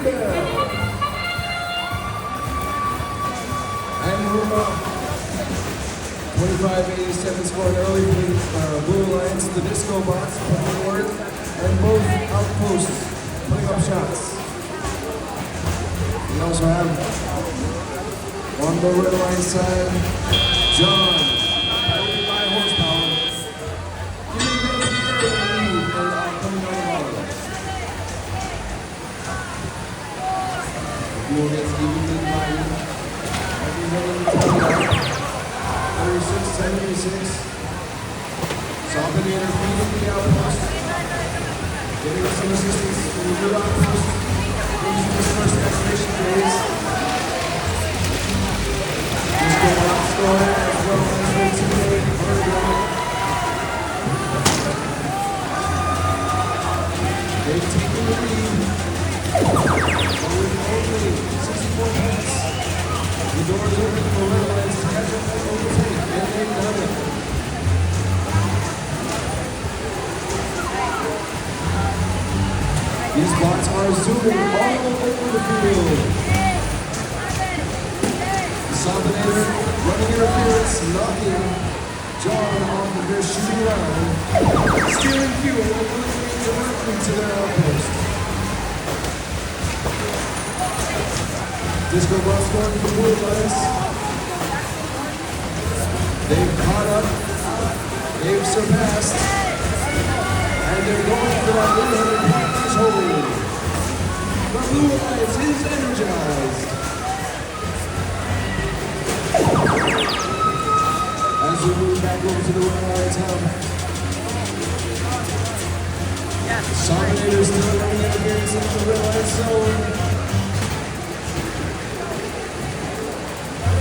And 25-87 scored early for the Blue Alliance. The DiscoBots putting in work, and both outposts putting up shots. We also have on the Red Alliance side, John, 45 horsepower, giving them the early lead and coming out of bottom. You will get evenly divided. Every 36-76. Salvinator feeding the outpost. Getting some assistance from the good outpost. Into this first activation phase. DiscoBots scoring as well as their teammate Robotics. They've taken the lead. But with only 64 minutes. The doors open for Red Alliance to catch up and overtake, and they've done it. These bots are zooming all over the field. The Salvinator running interference, knocking John off of their shooting round, stealing fuel and delivering directly to their outpost. DiscoBots going for Blue Alliance. They've caught up, they've surpassed, and they're going for that 100 point threshold. The Blue Alliance is energized. As we move back over to the Red Alliance hub. Salvinator still running interference into the Red Alliance zone.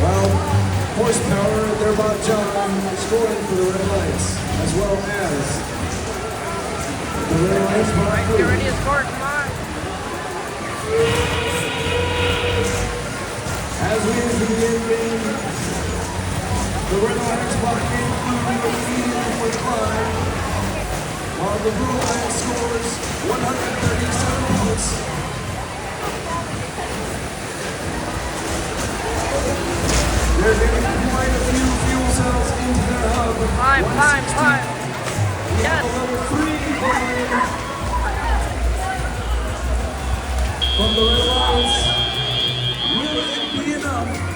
Well, horsepower, their bot John scoring for the Red Alliance, as well as the Red Alliance bot. Right, get ready to score, come on. As we enter the end game, the Red Alliance bot game through the medium for climb, while the Blue Alliance scores 137 points. They're getting quite a few fuel cells into their hub. Climb. Yes. Level 3 from the Red Alliance. Will it be enough?